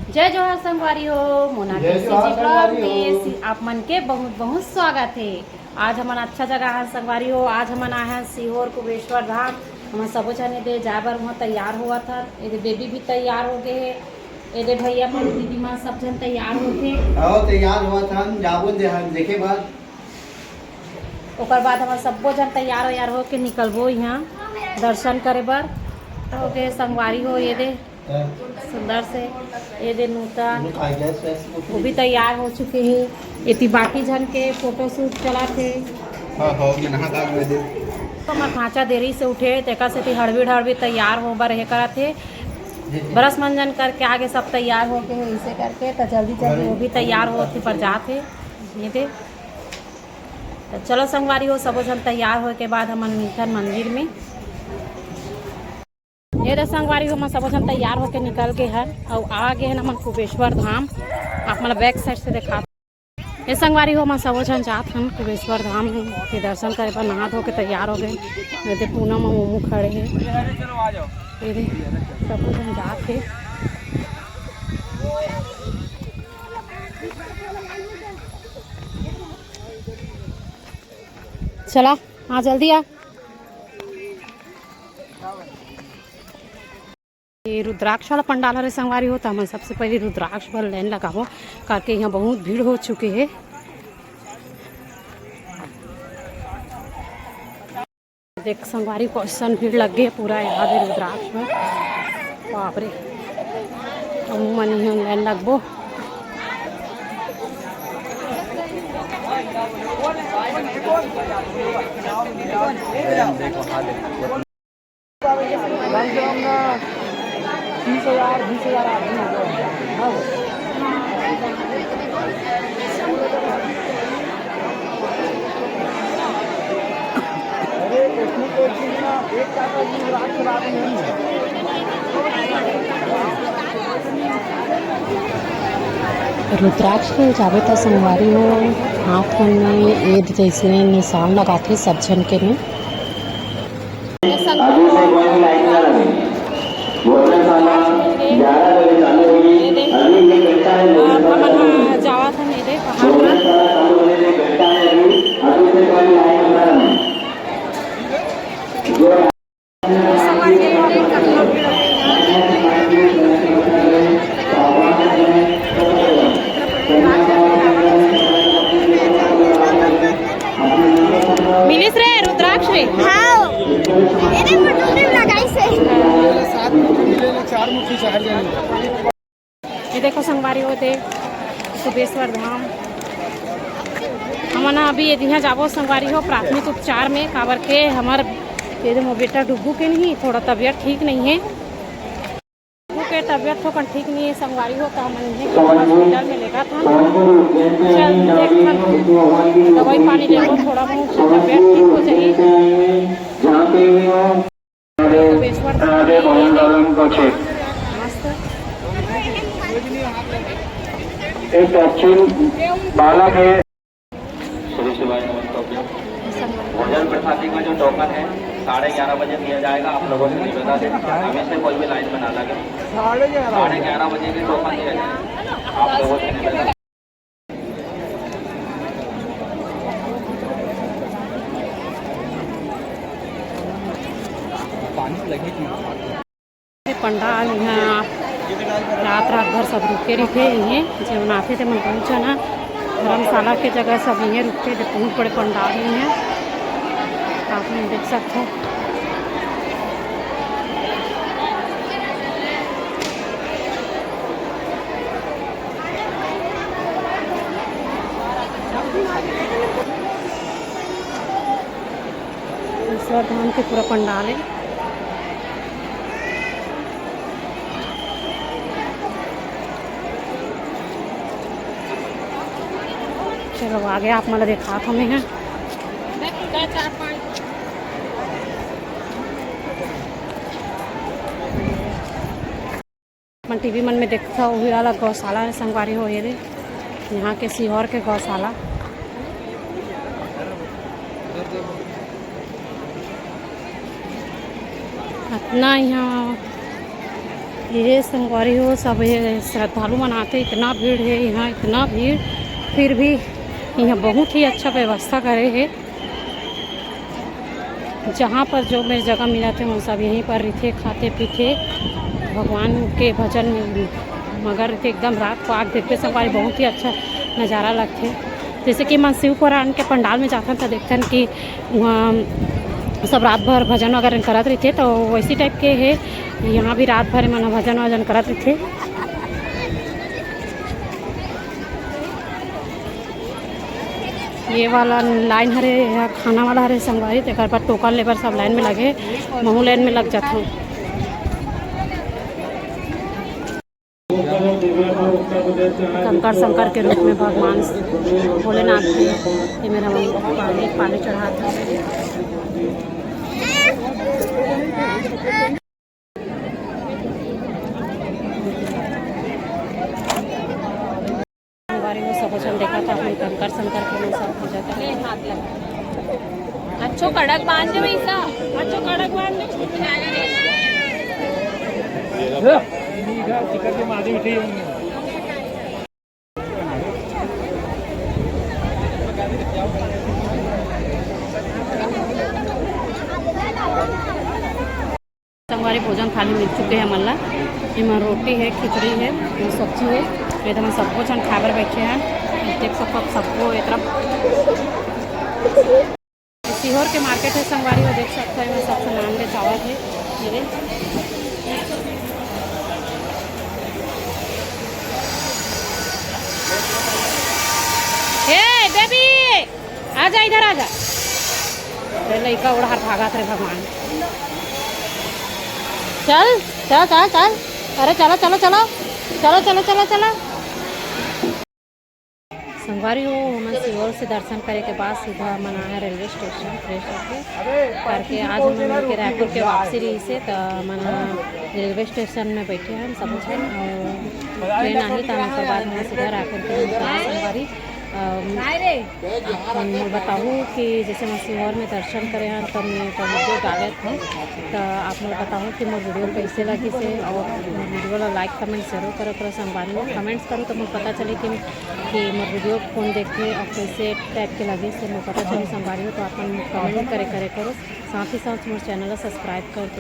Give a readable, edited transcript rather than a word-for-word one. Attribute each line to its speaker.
Speaker 1: जय जोहार संगवारी हो मोना के ब्लॉग में आप मन के बहुत बहुत स्वागत है। आज हमन अच्छा जगह है संगवारी हो। आज हमन आए हैं सीहोर कुबेश्वर धाम। हम सबो जने दे जाबर वहाँ तैयार हुआ था। ये बेबी भी तैयार हो गए है। ये भैया मन दीदी माँ सब जन तैयार होते
Speaker 2: तैयार हुआ था जाबुन देखे बाद
Speaker 1: ओकर बाद हम सबो जन तैयार व्यार हो के निकलबो यहाँ दर्शन करे बर। तो के संगवारी हो ये दे सुंदर से ये दे नूतन वो भी तैयार हो चुके हैं। इतनी बाकी जन के फोटो शूट चला थे। तो मैं खाँचा देरी से उठे तेका से हड़बी तैयार हो बर हे करा थे। बरस मंजन करके आगे सब तैयार हो गए इसे करके तो जल्दी जल्दी वो भी तैयार होती पर जाते ये दे। तो चलो संगवारी हो सबो जन तैयार हो के बाद हम मिलथन मंदिर में। ये रे संगवारी हो हम सबो जन तैयार होके निकल गए हैं और आ गए हैं हम कुबेश्वर धाम। आप मतलब बैक साइड से देखा ये संगवारी हो हम सबो जन जात हम कुबेश्वर धाम के दर्शन करे पर नहा धो के तैयार हो गए। ये पूनम मोमू खड़े हैं ये सबो जन जात है। चला हाँ जल्दी आ। ये रुद्राक्ष वाला पंडाल हरे संगवारी होता हम सबसे पहले रुद्राक्ष वाला लाइन लगाओ करके यहाँ बहुत भीड़ हो चुके है। देख संगवारी क्वेश्चन भीड़ लग गई पूरा याद है रुद्राक्ष में बाप रे। मन यहाँ लाइन लगबो रुद्राक्ष के जावे तो संगवारी हो हाथ में ईद जैसे निशान लगाते सब जन के में। जावा था मेरे मिलिस रे रुद्राक्ष रे ये देखो संगवारी होते कुबेश्वर धाम। हम अभी यहाँ जाबो संगवारी हो प्राथमिक उपचार में काबर के हमार ये बेटा डुगू के नहीं थोड़ा तबीयत ठीक नहीं है। डुगू के तबीयत थोड़ा ठीक नहीं है संगवारी हो तो हम हॉस्पिटल में लेगा था। चल दवाई पानी ले लो थोड़ा बहुत तबीयत ठीक हो जाएगी।
Speaker 3: एक दक्षिण बालक है भोजन प्रसादी का जो टोकन है 11:30 बजे दिया जाएगा। आप लोगों से निवेदन है हमें से कोई भी लाइन में ना लगे। 11:30 बजे के टोकन दिया जाएगा आप लोगों से निवेदन।
Speaker 1: पंडाल यहाँ रात भर सब रुके रखे हैं जो आते थे मन पहुँचा ना धर्मशाला के जगह सब यहीं रुकते थे। बहुत बड़े पंडाल हैं आप लोग देख सकते हो। कुबेश्वर धाम के पूरा पंडाल है। चलो आगे आप मतलब देखा हमें हैं मन टीवी मन में देखता वही वाला गौशाला संगवारी हो ये यहाँ के सीहोर के गौशाला। इतना यहाँ ये संगवारी हो सब ये श्रद्धालु मनाते, इतना भीड़ है यहाँ, इतना भीड़, फिर भी यहाँ बहुत ही अच्छा व्यवस्था करे है। जहाँ पर जो मेरी जगह मिला थे वो सब यहीं पर रहते, खाते पीते, भगवान के भजन मगर रहते। एकदम रात को आग देखते संगवारी बहुत ही अच्छा नज़ारा लगते। जैसे कि मन शिव पुराण के पंडाल में जाता था, देखते कि वहाँ सब रात भर भजन वगैरह करत रहते, तो वैसी टाइप के है यहाँ भी रात भर मन भजन वजन करत रहते। ये वाला लाइन हरे यहाँ खाना वाला हरे संगवारी, तो एक बार टोकन लेबर सब लाइन में लगे, महू लाइन में लग जाता हूँ। कंकर शंकर के रूप में भगवान भोलेनाथ जी, ये मेरा पानी चढ़ा था। हमारे में सब वचन देखा था अपने कंकर शंकर के में सब पूजा करके हाथ लगा। अच्छो कड़क बांध दे वैसा, अच्छो कड़क बांध दे। हमारे भोजन थाली मिल चुके हैं मल्ला। इसमें रोटी है, खिचड़ी है, सब्जी है, ये तो सब कुछ हम खाकर बैठे हैं। देख सकते हो सबको एक तरफ सीहोर के मार्केट है संगवारी में, देख सकते हैं मैं सब सामान के चावल है मेरे। हे बेबी आजा, इधर आजा। लड़का उड़ा भागा थे भगवान। चल चल चल चल, अरे चलो चलो चलो चलो चलो चलो चलो। संगवारी हो मैं सीहोर से दर्शन करे के बाद सीधा मना है रेलवे स्टेशन फ्रेश होके करके। आज हम के रायपुर के वापसी रही से, तो मना रेलवे स्टेशन में बैठे हैं सब और ट्रेन आई था के बाद मैं सीधा रायपुर के संगवारी। मैं बताऊँ कि जैसे मैं सीहोर में दर्शन करे हैं तब मैं वीडियो डाले थे, तो आप लोग बताऊँ कि मैं वीडियो कैसे लगी से, और वीडियो ला लाइक कमेंट जरूर करो संगवारी में। कमेंट्स करो तो मुझे पता चले कि मैं वीडियो कौन देखे और कैसे टाइप के लगे से मुझे पता चले संगवारी हो। तो आप कमेंट करे करो, साथ ही साथ मेरे चैनल सब्सक्राइब कर